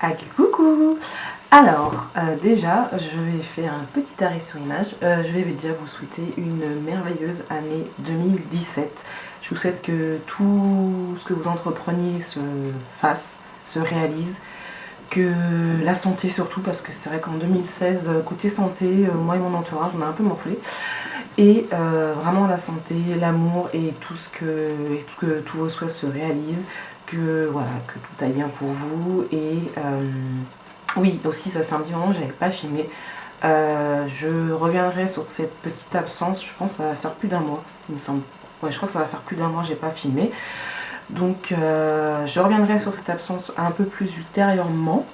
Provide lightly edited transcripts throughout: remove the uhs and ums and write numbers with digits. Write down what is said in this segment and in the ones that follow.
Ah, coucou. Alors, déjà, je vais faire un petit arrêt sur image. Je vais déjà vous souhaiter une merveilleuse année 2017. Je vous souhaite que tout ce que vous entrepreniez se fasse, se réalise. Que la santé surtout, parce que c'est vrai qu'en 2016, côté santé, moi et mon entourage, on a un peu morflé. Et vraiment la santé, l'amour et que tous vos souhaits se réalisent. Que voilà, que tout aille bien pour vous. Et oui, aussi, ça fait un petit moment que j'avais pas filmé. Je reviendrai sur cette petite absence, je pense que ça va faire plus d'un mois, il me semble. Ouais, je crois que ça va faire plus d'un mois que j'ai pas filmé. Donc je reviendrai sur cette absence un peu plus ultérieurement.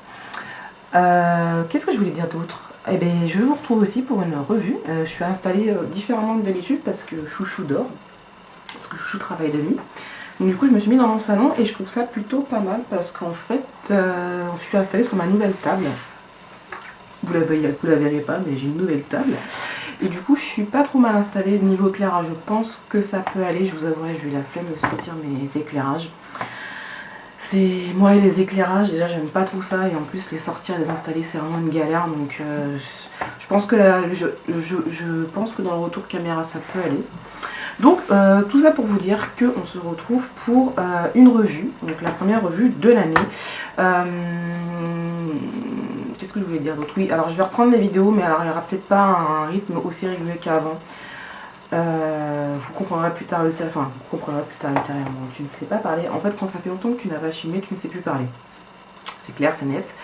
Qu'est-ce que je voulais dire d'autre? Eh bien, je vous retrouve aussi pour une revue. Je suis installée différemment que d'habitude parce que Chouchou dort, parce que Chouchou travaille de nuit. Donc du coup, je me suis mis dans mon salon et je trouve ça plutôt pas mal parce qu'en fait, je suis installée sur ma nouvelle table. Vous la verrez pas, mais j'ai une nouvelle table. Et du coup, je suis pas trop mal installée. Niveau éclairage, je pense que ça peut aller. Je vous avouerai, j'ai eu la flemme de sortir mes éclairages. C'est moi et les éclairages, déjà j'aime pas trop ça, et en plus les sortir et les installer c'est vraiment une galère, donc je pense que je pense que dans le retour caméra ça peut aller. Donc tout ça pour vous dire qu'on se retrouve pour une revue, donc la première revue de l'année. Qu'est-ce que je voulais dire d'autre? Oui, alors je vais reprendre les vidéos, mais alors il n'y aura peut-être pas un rythme aussi régulier qu'avant. Vous comprendrez plus tard ultérieurement. Tu ne sais pas parler. En fait, quand ça fait longtemps que tu n'as pas filmé, tu ne sais plus parler. C'est clair, c'est net.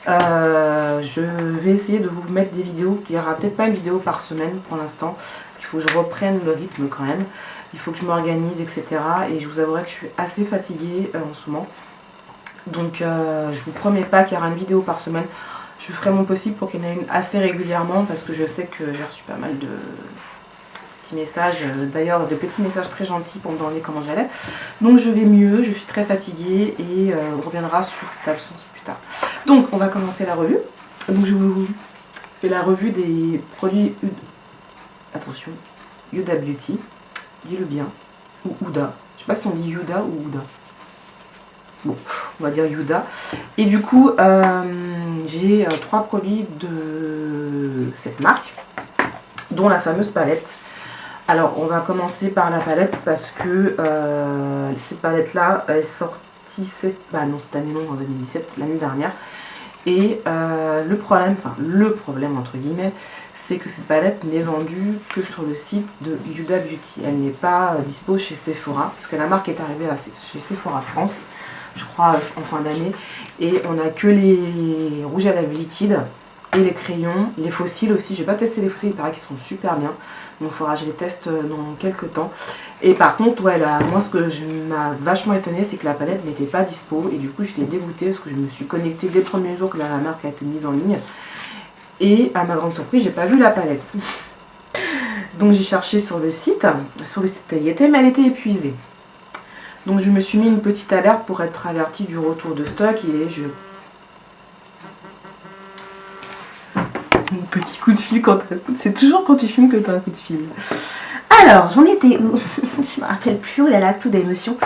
Je vais essayer de vous mettre des vidéos. Il n'y aura peut-être pas une vidéo par semaine pour l'instant, parce qu'il faut que je reprenne le rythme quand même. Il faut que je m'organise, etc. Et je vous avouerai que je suis assez fatiguée en ce moment. Donc je vous promets pas qu'il y aura une vidéo par semaine. Je ferai mon possible pour qu'il y en ait une assez régulièrement, parce que je sais que j'ai reçu pas mal de petits messages, d'ailleurs de petits messages très gentils pour me demander comment j'allais. Donc je vais mieux, je suis très fatiguée et on reviendra sur cette absence plus tard. Donc on va commencer la revue. Donc je vous fais la revue des produits attention, Huda Beauty, dis-le bien, ou Huda. Je sais pas si on dit Huda ou Huda. Bon, on va dire Huda. Et du coup, j'ai 3 produits de cette marque, dont la fameuse palette. Alors, on va commencer par la palette parce que cette palette-là est sortie cette année, non, en 2017, l'année dernière. Et le problème entre guillemets, c'est que cette palette n'est vendue que sur le site de Huda Beauty. Elle n'est pas dispo chez Sephora, parce que la marque est arrivée chez Sephora France, je crois en fin d'année, et on a que les rouges à lèvres liquides et les crayons, les fossiles aussi. J'ai pas testé les fossiles, il paraît qu'ils sont super bien, donc il faudra que je les teste dans quelques temps. Et par contre, ouais, moi ce que m'a vachement étonné, c'est que la palette n'était pas dispo, et du coup j'étais dégoûtée parce que je me suis connectée dès le premier jour que la marque a été mise en ligne, et à ma grande surprise, j'ai pas vu la palette. Donc j'ai cherché sur le site elle y était, mais elle était épuisée. Donc je me suis mis une petite alerte pour être avertie du retour de stock, et un petit coup de fil quand c'est toujours quand tu filmes que tu as un coup de fil. Alors, j'en étais où? Je me rappelle plus, oh là là, tout d'émotion.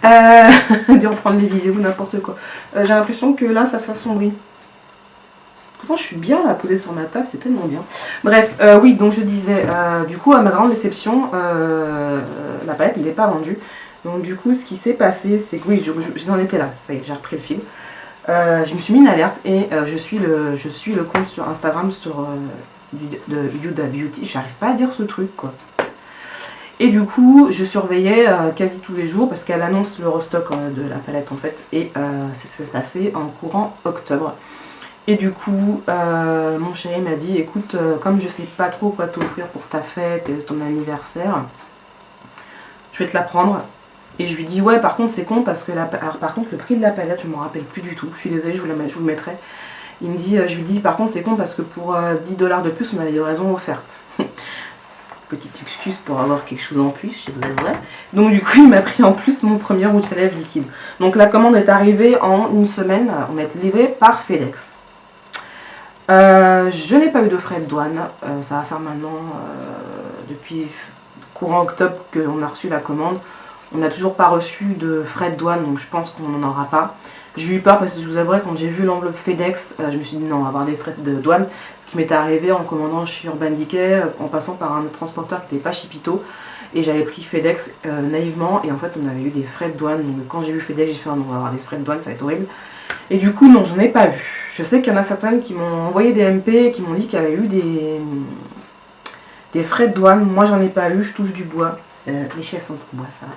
De reprendre des vidéos, n'importe quoi. J'ai l'impression que là, ça s'assombrit. Pourtant, je suis bien là, posée sur ma table, c'est tellement bien. Bref, oui, donc je disais, du coup, à ma grande déception, la palette n'est pas vendue. Donc du coup, ce qui s'est passé, c'est que oui, j'en étais là, ça y est, j'ai repris le fil. Je me suis mis une alerte et je suis le compte sur Instagram de Huda Beauty. J'arrive pas à dire ce truc quoi. Et du coup, je surveillais quasi tous les jours parce qu'elle annonce le restock de la palette en fait. Et ça s'est passé en courant octobre. Et du coup, mon chéri m'a dit, écoute, comme je sais pas trop quoi t'offrir pour ta fête et ton anniversaire, je vais te la prendre. Et je lui dis ouais, par contre c'est con parce que par contre le prix de la palette je m'en rappelle plus du tout, je suis désolée, je vous le mettrai. Il me dit, je lui dis par contre c'est con parce que pour 10 $ de plus on a la livraison offerte. Petite excuse pour avoir quelque chose en plus, je vous avouerai. Donc du coup il m'a pris en plus mon premier rouge à lèvres liquide. Donc la commande est arrivée en une semaine, on a été livré par FedEx. Je n'ai pas eu de frais de douane, ça va faire maintenant depuis courant octobre qu'on a reçu la commande. On n'a toujours pas reçu de frais de douane, donc je pense qu'on n'en aura pas. J'ai eu peur parce que je vous avouerai, quand j'ai vu l'enveloppe FedEx, je me suis dit non, on va avoir des frais de douane. Ce qui m'était arrivé en commandant chez Urban Decay, en passant par un transporteur qui n'était pas Chipito. Et j'avais pris FedEx naïvement, et en fait on avait eu des frais de douane. Donc quand j'ai vu FedEx, j'ai fait non, on va avoir des frais de douane, ça va être horrible. Et du coup non, j'en ai pas vu. Je sais qu'il y en a certaines qui m'ont envoyé des MP et qui m'ont dit qu'il y avait eu des frais de douane. Moi j'en ai pas eu, je touche du bois. Les chaises sont en bois, ça va.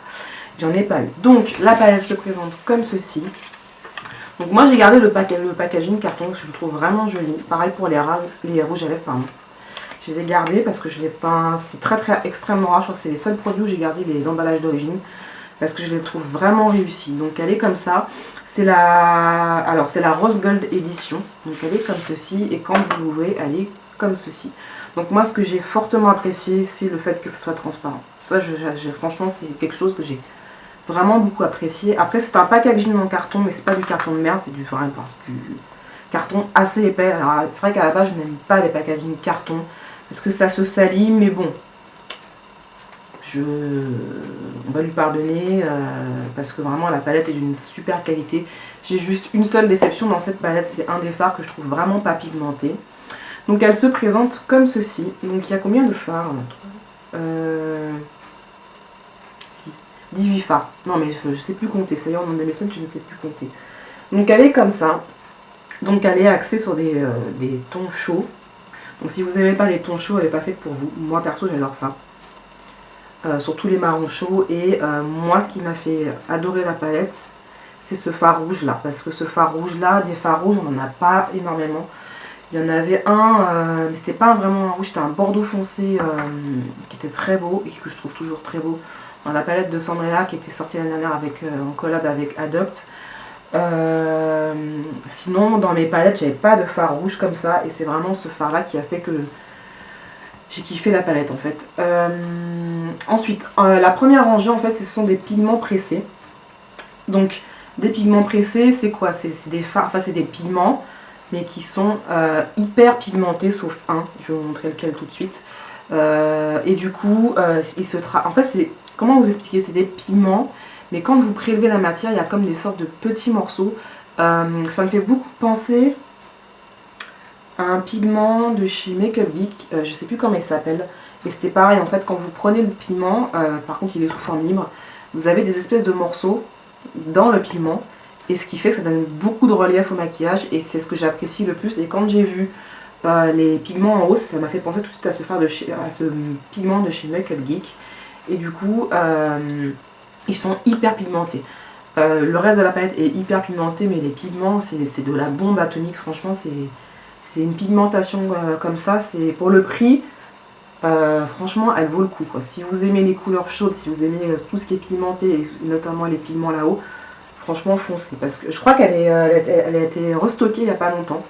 J'en ai pas eu. Donc la palette se présente comme ceci. Donc moi j'ai gardé le packaging carton, que je le trouve vraiment joli. Pareil pour les rouges à lèvres, pardon. Je les ai gardés parce que je les peins, c'est très extrêmement rare. Je crois que c'est les seuls produits où j'ai gardé les emballages d'origine parce que je les trouve vraiment réussis. Donc elle est comme ça. C'est la Rose Gold Edition. Donc elle est comme ceci et quand vous l'ouvrez, elle est comme ceci. Donc moi ce que j'ai fortement apprécié, c'est le fait que ce soit transparent. Ça, franchement, c'est quelque chose que j'ai vraiment beaucoup apprécié. Après, c'est un packaging en carton, mais c'est pas du carton de merde, c'est du carton assez épais. Alors, c'est vrai qu'à la base, je n'aime pas les packaging carton parce que ça se salit, mais bon, on va lui pardonner parce que vraiment la palette est d'une super qualité. J'ai juste une seule déception dans cette palette, c'est un des fards que je trouve vraiment pas pigmenté. Donc elle se présente comme ceci. Donc il y a combien de fards? 18 fards. Non mais je sais plus compter, ça y est, en 2007, je ne sais plus compter. Donc elle est comme ça. Donc elle est axée sur des tons chauds. Donc si vous n'aimez pas les tons chauds, elle n'est pas faite pour vous. Moi perso j'adore ça. Surtout les marrons chauds. Et moi ce qui m'a fait adorer la palette, c'est ce fard rouge là. Parce que ce fard rouge là, des fards rouges, on n'en a pas énormément. Il y en avait un, mais c'était pas vraiment un rouge, c'était un bordeaux foncé qui était très beau et que je trouve toujours très beau. Dans la palette de Sandrea qui était sortie l'année dernière en collab avec Adopt. Sinon dans mes palettes j'avais pas de fard rouge comme ça et c'est vraiment ce fard là qui a fait que j'ai kiffé la palette en fait. Ensuite la première rangée en fait ce sont des pigments pressés. Donc des pigments pressés c'est quoi? C'est des fards, enfin c'est des pigments mais qui sont hyper pigmentés sauf un, je vais vous montrer lequel tout de suite. Et du coup en fait c'est, comment vous expliquer, c'est des pigments mais quand vous prélevez la matière il y a comme des sortes de petits morceaux. Ça me fait beaucoup penser à un pigment de chez Makeup Geek, je sais plus comment il s'appelle, et c'était pareil en fait. Quand vous prenez le pigment, par contre il est sous forme libre, vous avez des espèces de morceaux dans le pigment et ce qui fait que ça donne beaucoup de relief au maquillage et c'est ce que j'apprécie le plus. Et quand j'ai vu les pigments en haut, ça m'a fait penser tout de suite à ce pigment de chez Makeup Geek. Et du coup, ils sont hyper pigmentés. Le reste de la palette est hyper pigmenté, mais les pigments, c'est de la bombe atomique. Franchement, c'est une pigmentation comme ça. C'est pour le prix, franchement, elle vaut le coup, quoi. Si vous aimez les couleurs chaudes, si vous aimez tout ce qui est pigmenté, et notamment les pigments là-haut, franchement, foncez. Parce que je crois qu'elle a été restockée il n'y a pas longtemps.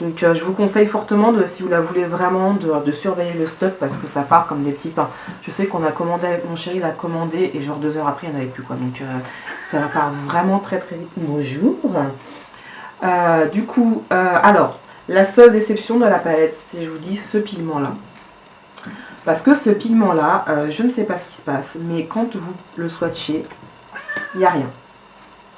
Donc je vous conseille fortement, si vous la voulez vraiment, de surveiller le stock parce que ça part comme des petits pains. Je sais qu'on a commandé avec mon chéri, l'a commandé et genre 2 heures après il n'y en avait plus quoi. Donc ça part vraiment très vite. Bonjour. Du coup, alors, la seule déception de la palette, c'est je vous dis ce pigment là. Parce que ce pigment là, je ne sais pas ce qui se passe, mais quand vous le swatchez, il n'y a rien.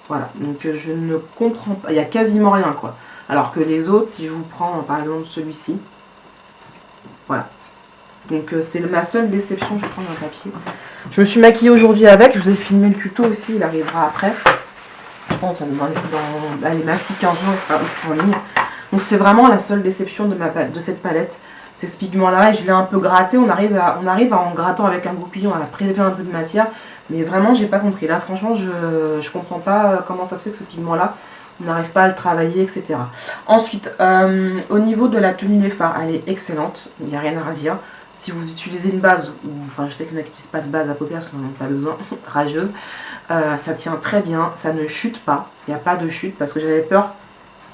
Voilà, donc je ne comprends pas, il n'y a quasiment rien quoi. Alors que les autres, si je vous prends par exemple celui-ci, voilà. Donc c'est ma seule déception, je vais prendre un papier. Je me suis maquillée aujourd'hui avec, je vous ai filmé le tuto aussi, il arrivera après. Je pense allez, maxi 15 jours, il sera en ligne. Donc c'est vraiment la seule déception de cette palette. C'est ce pigment là, et je l'ai un peu gratté, on arrive en grattant avec un goupillon à prélever un peu de matière. Mais vraiment j'ai pas compris, là franchement je comprends pas comment ça se fait que ce pigment là, on n'arrive pas à le travailler, etc. Ensuite, au niveau de la tenue des fards, elle est excellente, il n'y a rien à redire. Si vous utilisez une base, enfin je sais qu'il y en a qui n'utilisent pas de base à paupières, sinon on n'a pas besoin, rageuse, ça tient très bien, ça ne chute pas, il n'y a pas de chute, parce que j'avais peur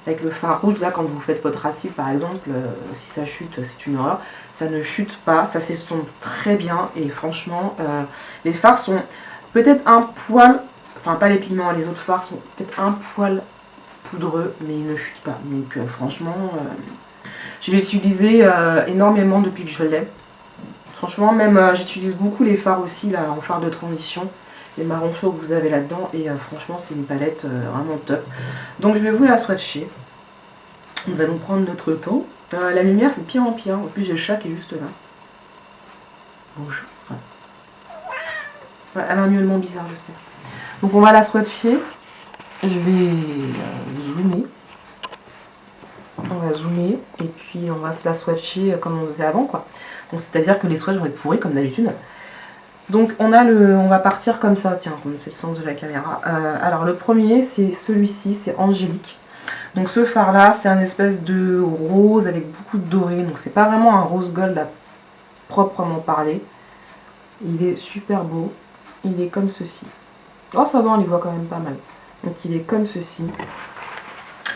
avec le fard rouge, là quand vous faites votre racine par exemple, si ça chute, c'est une horreur, ça ne chute pas, ça s'estompe très bien, et franchement, les fards sont peut-être un poil, enfin pas les pigments, les autres fards sont peut-être un poil poudreux, mais il ne chute pas. Donc franchement, je l'ai utilisé énormément depuis que je l'ai. Franchement, même j'utilise beaucoup les fards aussi là, en fard de transition, les marrons chauds que vous avez là-dedans. Et franchement, c'est une palette vraiment top. Donc je vais vous la swatcher. Nous allons prendre notre temps. La lumière, c'est de pire en pire. En plus, j'ai le chat qui est juste là. Bonjour. Ouais, elle a un miaulement bizarre, je sais. Donc on va la swatcher. Je vais zoomer. On va zoomer et puis on va se la swatcher comme on faisait avant, quoi. Donc c'est-à-dire que les swatchs vont être pourris comme d'habitude. Donc on va partir comme ça, tiens, comme c'est le sens de la caméra. Alors le premier, c'est celui-ci, c'est Angélique. Donc ce fard là, c'est un espèce de rose avec beaucoup de doré. Donc c'est pas vraiment un rose gold à proprement parler. Il est super beau. Il est comme ceci. Oh ça va, on les voit quand même pas mal. Donc il est comme ceci.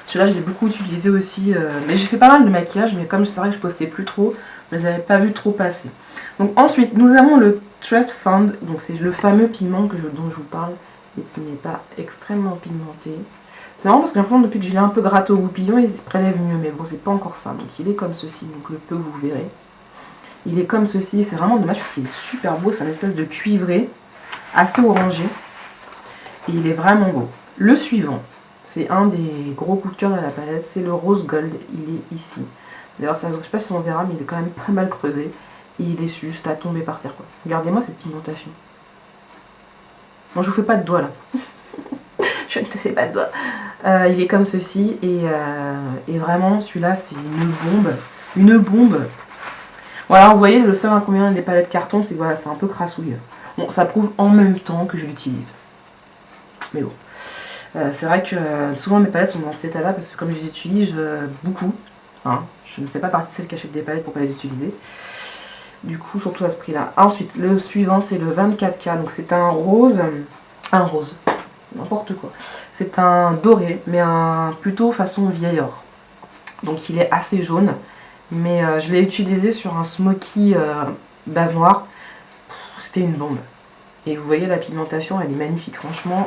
Celui-là je l'ai beaucoup utilisé aussi. Mais j'ai fait pas mal de maquillage, mais comme c'est vrai que je postais plus trop, je ne les avais pas vu trop passer. Donc ensuite nous avons le Trust Fund. Donc c'est le fameux pigment dont je vous parle et qui n'est pas extrêmement pigmenté. C'est marrant parce que j'ai l'impression depuis que je l'ai un peu gratté au goupillon, il se prélève mieux, mais bon c'est pas encore ça. Donc il est comme ceci, donc le peu vous verrez. Il est comme ceci, c'est vraiment dommage parce qu'il est super beau, c'est un espèce de cuivré, assez orangé. Et il est vraiment beau. Le suivant, c'est un des gros coups de cœur de la palette, c'est le Rose Gold, il est ici. D'ailleurs, je ne sais pas si on verra, mais il est quand même pas mal creusé. Et il est juste à tomber par terre, quoi. Regardez-moi cette pigmentation. Bon, je vous fais pas de doigts, là. Je ne te fais pas de doigts. Il est comme ceci, et vraiment, celui-là, c'est une bombe. Une bombe. Voilà, vous voyez, le seul inconvénient des palettes carton, c'est que voilà, c'est un peu crassouille. Bon, ça prouve en même temps que je l'utilise. Mais bon. C'est vrai que souvent mes palettes sont dans cet état-là parce que comme je les utilise beaucoup, hein, je ne fais pas partie de celles qui achètent des palettes pour pas les utiliser. Du coup, surtout à ce prix-là. Ensuite, le suivant, c'est le 24K. Donc c'est un rose, n'importe quoi. C'est un doré, mais plutôt façon vieil or. Donc il est assez jaune, mais je l'ai utilisé sur un smoky base noire. C'était une bombe. Et vous voyez la pigmentation, elle est magnifique. Franchement,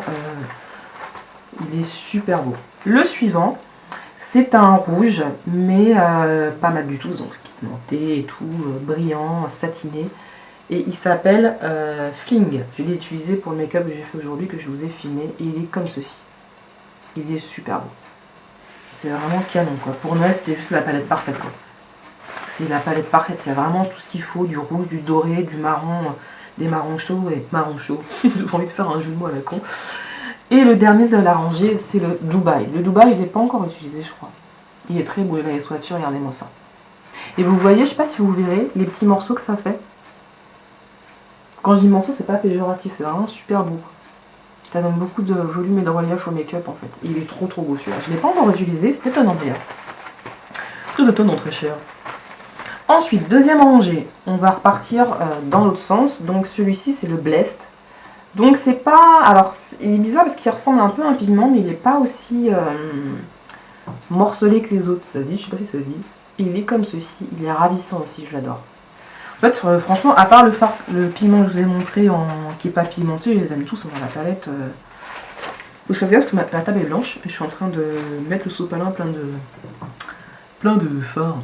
il est super beau. Le suivant, c'est un rouge, mais pas mat du tout, donc pigmenté et tout, brillant, satiné. Et il s'appelle Fling. Je l'ai utilisé pour le make-up que j'ai fait aujourd'hui, que je vous ai filmé. Et il est comme ceci. Il est super beau. C'est vraiment canon, quoi. Pour Noël, c'était juste la palette parfaite, quoi. C'est la palette parfaite. Il y a vraiment tout ce qu'il faut, du rouge, du doré, du marron, des marrons chauds et marrons chauds. J'ai envie de faire un jeu de mots à la con. Et le dernier de la rangée, c'est le Dubaï. Le Dubaï, je ne l'ai pas encore utilisé, je crois. Il est très beau, il a les swatchs, regardez-moi ça. Et vous voyez, je ne sais pas si vous verrez, les petits morceaux que ça fait. Quand je dis morceaux, c'est pas péjoratif, c'est vraiment super beau. Ça donne beaucoup de volume et de relief au make-up en fait. Il est trop beau celui-là. Je ne l'ai pas encore utilisé, c'est étonnant d'ailleurs. Tout étonnant, très cher. Ensuite, deuxième rangée, on va repartir dans l'autre sens. Donc celui-ci, c'est le Blessed. Donc c'est pas... Alors, il est bizarre parce qu'il ressemble un peu à un pigment, mais il n'est pas aussi morcelé que les autres. Ça se dit, je sais pas si ça se dit. Il est comme ceci, il est ravissant aussi, je l'adore. En fait, franchement, à part le pigment que je vous ai montré qui n'est pas pigmenté, je les aime tous dans la palette. Faut que je fasse gaffe parce que la table est blanche et je suis en train de mettre le sopalin plein de fards.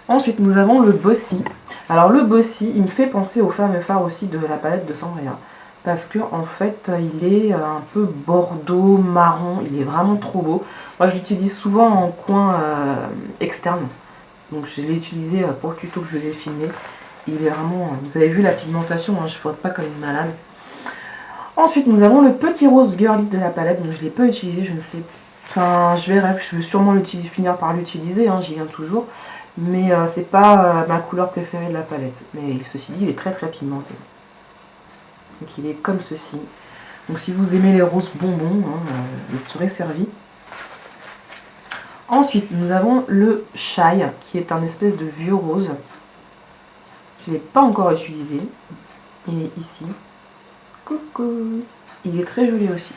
Ensuite, nous avons le Bossy. Alors le Bossy, il me fait penser au fameux fard aussi de la palette de Sandria. Parce que en fait, il est un peu bordeaux, marron, il est vraiment trop beau. Moi, je l'utilise souvent en coin externe. Donc je l'ai utilisé pour le tuto que je vous ai filmé. Il est vraiment... Vous avez vu la pigmentation, hein, je ne frotte pas comme une malade. Ensuite, nous avons le petit rose girly de la palette. Donc je ne l'ai pas utilisé, je ne sais... Enfin, je vais sûrement finir par l'utiliser, hein, j'y viens toujours. Mais c'est pas ma couleur préférée de la palette. Mais ceci dit, il est très pigmenté. Donc il est comme ceci. Donc si vous aimez les roses bonbons, hein, il serait servi. Ensuite, nous avons le Shy, qui est un espèce de vieux rose. Je ne l'ai pas encore utilisé. Il est ici. Coucou. Il est très joli aussi.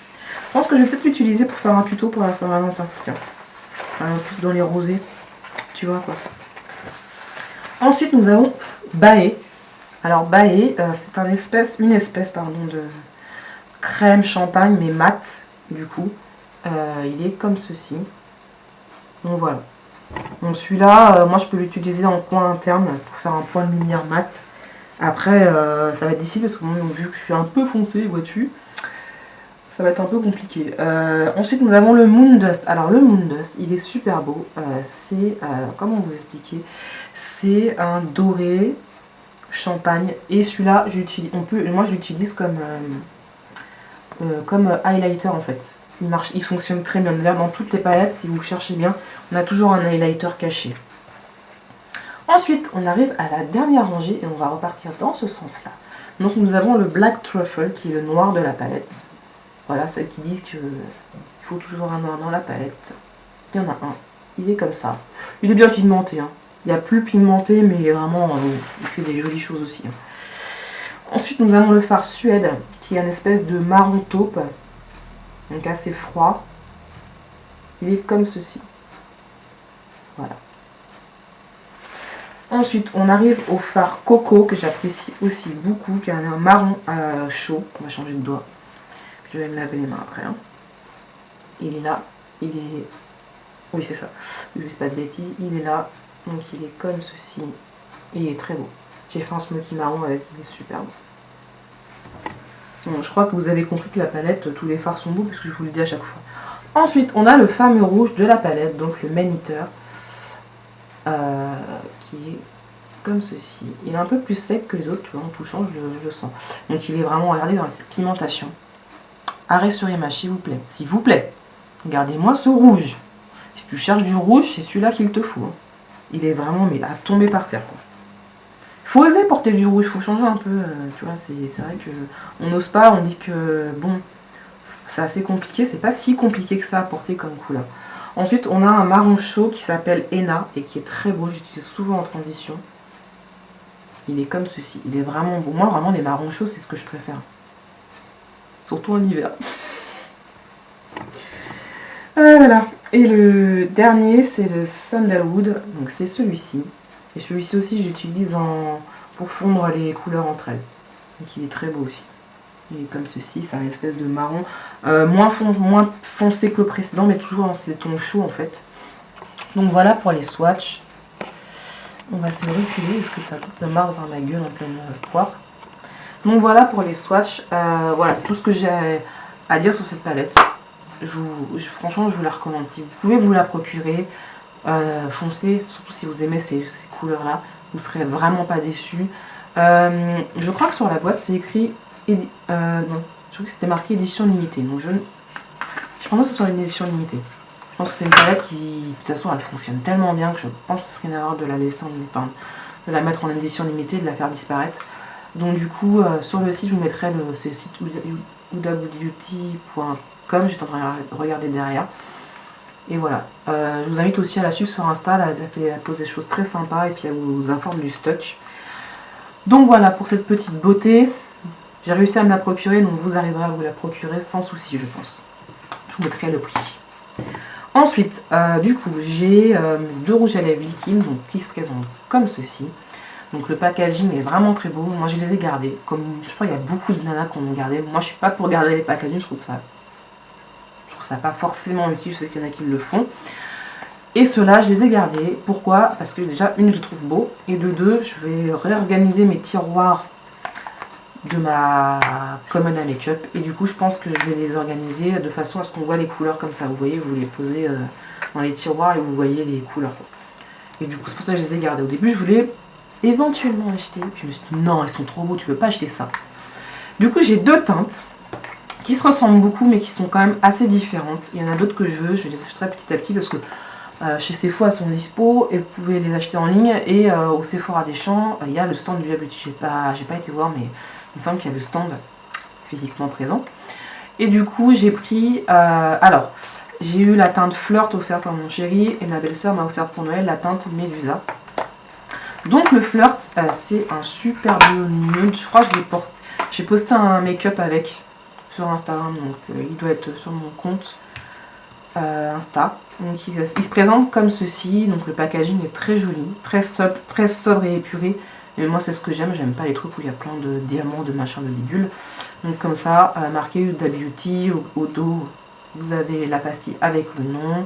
Je pense que je vais peut-être l'utiliser pour faire un tuto pour la Saint-Valentin. Tiens. En plus dans les rosés. Tu vois quoi. Ensuite, nous avons Bae. Alors Bae, c'est une espèce de crème champagne, mais mat, du coup. Il est comme ceci. Donc voilà. Donc celui-là, moi je peux l'utiliser en coin interne pour faire un point de lumière mat. Après, ça va être difficile parce que vu que je suis un peu foncée, vois-tu, Ça va être un peu compliqué. Ensuite, nous avons le Moon Dust. Alors, le Moon Dust, il est super beau. C'est, comment vous expliquer? C'est un doré champagne. Et celui-là, moi, je l'utilise comme highlighter en fait. Il fonctionne très bien. D'ailleurs, dans toutes les palettes, si vous cherchez bien, on a toujours un highlighter caché. Ensuite, on arrive à la dernière rangée et on va repartir dans ce sens-là. Donc, nous avons le Black Truffle qui est le noir de la palette. Voilà, celles qui disent qu'il faut toujours un noir dans la palette. Il y en a un. Il est comme ça. Il est bien pigmenté. Hein. Il y a plus pigmenté, mais il est vraiment... il fait des jolies choses aussi. Hein. Ensuite, nous avons le fard Suède, qui est une espèce de marron taupe. Donc assez froid. Il est comme ceci. Voilà. Ensuite, on arrive au fard Coco, que j'apprécie aussi beaucoup, qui a un marron chaud. On va changer de doigt. Je vais me laver les mains après. Hein. Il est là. Il est... Oui, c'est ça. Je ne dis pas de bêtises. Il est là. Donc il est comme ceci. Et il est très beau. J'ai fait un smoky marron avec. Il est super beau. Bon, je crois que vous avez compris que la palette, tous les fards sont beaux, parce que je vous le dis à chaque fois. Ensuite, on a le fameux rouge de la palette, donc le Man Eater. Qui est comme ceci. Il est un peu plus sec que les autres, tu vois, en touchant, je le sens. Donc il est vraiment, regardez, dans cette pigmentation. Arrêt sur image, s'il vous plaît. S'il vous plaît. Regardez-moi ce rouge. Si tu cherches du rouge, c'est celui-là qu'il te faut. Hein. Il est vraiment, mais à tomber par terre, quoi. Faut oser porter du rouge, faut changer un peu, tu vois, c'est vrai que on n'ose pas, on dit que, bon, c'est assez compliqué, c'est pas si compliqué que ça à porter comme couleur. Ensuite, on a un marron chaud qui s'appelle Henna et qui est très beau, j'utilise souvent en transition. Il est comme ceci, il est vraiment beau. Moi, vraiment, les marrons chauds, c'est ce que je préfère. Surtout en hiver. Voilà. Et le dernier, c'est le Sandalwood, donc c'est celui-ci. Et celui-ci aussi, je l'utilise pour fondre les couleurs entre elles. Donc il est très beau aussi. Il est comme ceci, c'est un espèce de marron. Moins foncé que le précédent, mais toujours dans ces tons chauds en fait. Donc voilà pour les swatchs. On va se reculer parce que tu as toute la marre dans ma gueule en pleine poire. Donc voilà pour les swatchs. Voilà, c'est tout ce que j'ai à dire sur cette palette. Franchement, je vous la recommande. Si vous pouvez vous la procurer, foncez, surtout si vous aimez ces couleurs-là. Vous ne serez vraiment pas déçus. Je crois que sur la boîte, c'est écrit... non, je crois que c'était marqué édition limitée. Donc je pense que c'est sur une édition limitée. Je pense que c'est une palette qui, de toute façon, elle fonctionne tellement bien que je pense que ce serait une erreur de la laisser, de la mettre en édition limitée, de la faire disparaître. Donc du coup, sur le site, je vous mettrai le site hudabeauty.com. J'étais en train de regarder derrière. Et voilà. Je vous invite aussi à la suivre sur Insta. Elle pose des choses très sympas et puis elle vous informe du stock. Donc voilà pour cette petite beauté. J'ai réussi à me la procurer, donc vous arriverez à vous la procurer sans souci, je pense. Je vous mettrai le prix. Ensuite, du coup, j'ai deux rouges à lèvres liquides, donc qui se présentent comme ceci. Donc le packaging est vraiment très beau. Moi, je les ai gardés. Comme je crois qu'il y a beaucoup de nanas qui ont gardé. Moi, je suis pas pour garder les packaging. Je trouve ça pas forcément utile. Je sais qu'il y en a qui le font. Et ceux-là, je les ai gardés. Pourquoi? Parce que déjà, une, je les trouve beaux. Et de deux, je vais réorganiser mes tiroirs de ma commode à make-up. Et du coup, je pense que je vais les organiser de façon à ce qu'on voit les couleurs comme ça. Vous voyez, vous les posez dans les tiroirs et vous voyez les couleurs. Et du coup, c'est pour ça que je les ai gardés. Au début, je voulais éventuellement acheter. Puis je me suis dit, non, ils sont trop beaux, tu peux pas acheter ça. Du coup, j'ai deux teintes qui se ressemblent beaucoup, mais qui sont quand même assez différentes. Il y en a d'autres que je veux. Je les achèterai petit à petit parce que chez Sephora, elles sont dispo et vous pouvez les acheter en ligne. Et au Sephora des Champs, il y a le stand du Huda Beauty. J'ai pas été voir, mais il me semble qu'il y a le stand physiquement présent. Et du coup, j'ai pris... alors, j'ai eu la teinte Flirt offerte par mon chéri et ma belle-sœur m'a offert pour Noël la teinte Médusa. Donc le Flirt, c'est un super beau nude. Je crois que j'ai posté un make-up avec sur Instagram, donc il doit être sur mon compte Insta. Donc il se présente comme ceci. Donc le packaging est très joli, très sobre et épuré. Et moi c'est ce que j'aime pas les trucs où il y a plein de diamants, de machin, de bidule. Donc comme ça, marqué Huda Beauty, au dos vous avez la pastille avec le nom.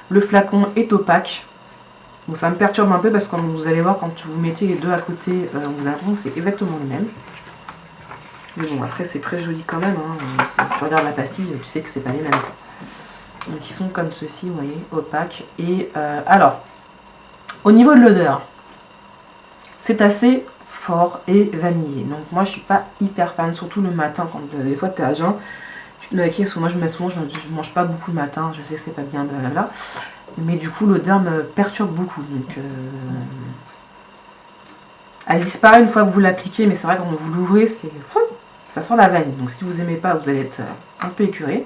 Le flacon est opaque. Donc ça me perturbe un peu parce que vous allez voir quand vous mettez les deux à côté, vous avez l'impression que c'est exactement le même. Mais bon, après, c'est très joli quand même. Hein. Si tu regardes la pastille, tu sais que c'est pas les mêmes. Donc, ils sont comme ceci, vous voyez, opaques. Et alors, au niveau de l'odeur, c'est assez fort et vanillé. Donc, moi, je suis pas hyper fan, surtout le matin, quand des fois tu es à jeun. Tu te maquilles, moi, je me mets souvent, je mange pas beaucoup le matin, je sais que c'est pas bien, blablabla. Mais du coup, l'odeur me perturbe beaucoup. Donc, elle disparaît une fois que vous l'appliquez, mais c'est vrai que quand vous l'ouvrez, ça sent la vanille. Donc si vous n'aimez pas, vous allez être un peu écœuré.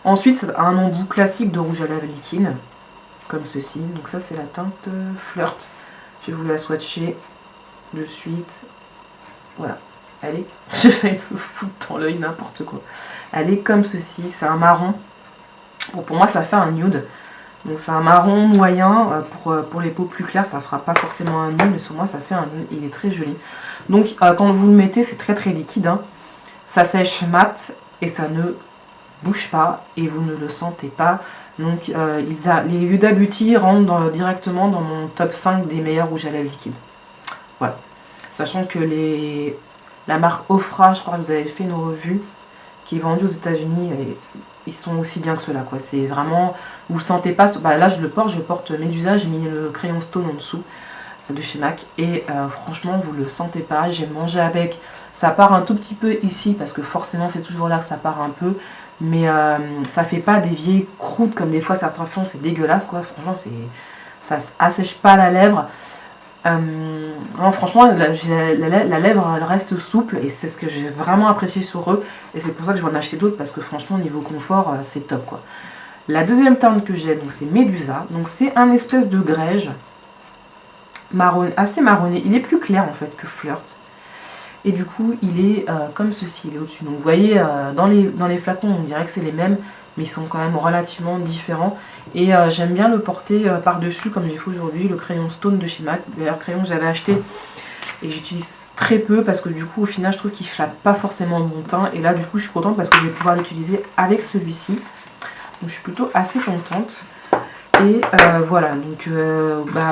Ensuite, c'est un embout classique de rouge à lèvres liquide, comme ceci. Donc ça, c'est la teinte Flirt. Je vais vous la swatcher de suite. Voilà. Elle est... Je vais me foutre dans l'œil n'importe quoi. Elle est comme ceci. C'est un marron. Bon, pour moi, ça fait un nude. Donc c'est un marron moyen, pour les peaux plus claires ça fera pas forcément un nude, mais sur moi ça fait un nude, il est très joli. Donc quand vous le mettez c'est très très liquide, hein. Ça sèche mat et ça ne bouge pas et vous ne le sentez pas. Donc les Huda Beauty rentrent directement dans mon top 5 des meilleurs rouges à lèvres liquides. Voilà. Sachant que la marque Ofra, je crois que vous avez fait une revue, qui est vendue aux États-Unis et ils sont aussi bien que ceux-là, quoi. C'est vraiment, vous le sentez pas. Bah, là, je porte Medusa, j'ai mis le crayon Stone en dessous de chez MAC et franchement, vous le sentez pas. J'ai mangé avec, ça part un tout petit peu ici parce que forcément, c'est toujours là que ça part un peu, mais ça fait pas des vieilles croûtes comme des fois certains font. C'est dégueulasse, quoi. Franchement, ça assèche pas la lèvre. Non, franchement, la lèvre elle reste souple et c'est ce que j'ai vraiment apprécié sur eux. Et c'est pour ça que je vais en acheter d'autres parce que franchement, niveau confort, c'est top, quoi. La deuxième teinte que j'ai, donc c'est Medusa. Donc c'est un espèce de grège marron, assez marronné. Il est plus clair en fait que Flirt. Et du coup, il est comme ceci, il est au-dessus. Donc vous voyez, dans les flacons, on dirait que c'est les mêmes, mais ils sont quand même relativement différents. Et j'aime bien le porter par-dessus, comme j'ai fait aujourd'hui, le crayon Stone de chez MAC. D'ailleurs, crayon que j'avais acheté et j'utilise très peu parce que du coup, au final, je trouve qu'il ne flatte pas forcément mon teint. Et là, du coup, je suis contente parce que je vais pouvoir l'utiliser avec celui-ci. Donc, je suis plutôt assez contente. Et voilà, donc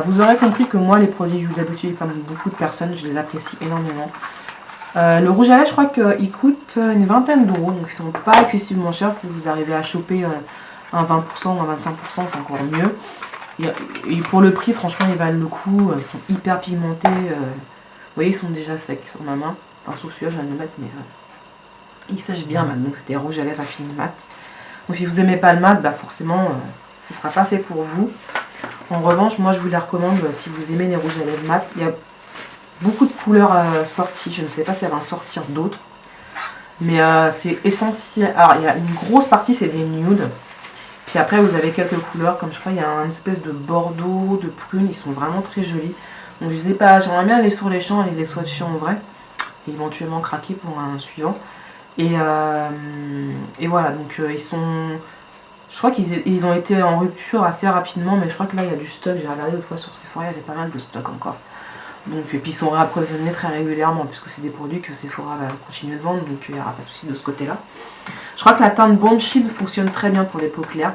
vous aurez compris que moi, les produits Huda Beauty, comme beaucoup de personnes, je les apprécie énormément. Le rouge à lèvres, je crois qu'il coûte une vingtaine d'euros, donc ils sont pas excessivement chers. Vous arrivez à choper un 20% ou un 25%, c'est encore mieux. Et pour le prix, franchement, ils valent le coup. Ils sont hyper pigmentés. Vous voyez, ils sont déjà secs sur ma main. Enfin, sauf celui-là, je viens de le mettre, mais ils sèchent bien mat. Donc, c'était rouge à lèvres affini mat. Donc, si vous n'aimez pas le mat, forcément, ce ne sera pas fait pour vous. En revanche, moi, je vous les recommande si vous aimez les rouges à lèvres mat. Il y a beaucoup de couleurs sorties. Je ne sais pas si elle va en sortir d'autres. Mais c'est essentiel. Alors, il y a une grosse partie, c'est des nudes. Puis après, vous avez quelques couleurs. Comme je crois, il y a une espèce de bordeaux, de prune. Ils sont vraiment très jolis. Donc, je sais pas. J'aimerais bien aller sur les champs et les swatcher en vrai. Et éventuellement craquer pour un suivant. Et voilà. Donc, ils sont... Je crois qu'ils ont été en rupture assez rapidement. Mais je crois que là, il y a du stock. J'ai regardé l'autre fois sur Sephora. Il y avait pas mal de stock encore. Donc, et puis ils sont réapprovisionnés très régulièrement puisque c'est des produits que Sephora va continuer de vendre, donc il n'y aura pas de souci de ce côté là. Je crois que la teinte Bomb Shield fonctionne très bien pour les peaux claires.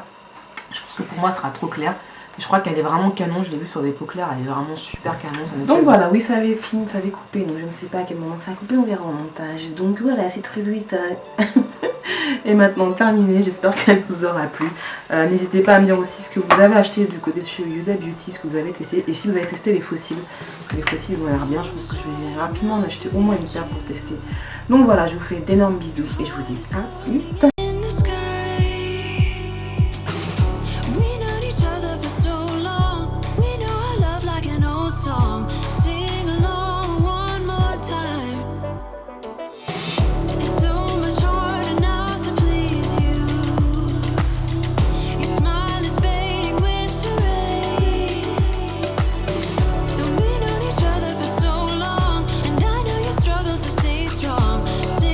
Je pense que pour moi elle sera trop claire. Mais je crois qu'elle est vraiment canon, je l'ai vu sur des peaux claires, elle est vraiment super canon. Donc voilà, oui ça avait fini, ça avait coupé, donc je ne sais pas à quel moment ça a coupé, on verra en montage. Donc voilà, cette revue est maintenant terminée, j'espère qu'elle vous aura plu. N'hésitez pas à me dire aussi ce que vous avez acheté du côté de chez Huda Beauty, ce que vous avez testé, et si vous avez testé les fossiles. Les fossiles ont l'air bien, je pense que je vais rapidement en acheter au moins une paire pour tester. Donc voilà, je vous fais d'énormes bisous et je vous dis à plus tard.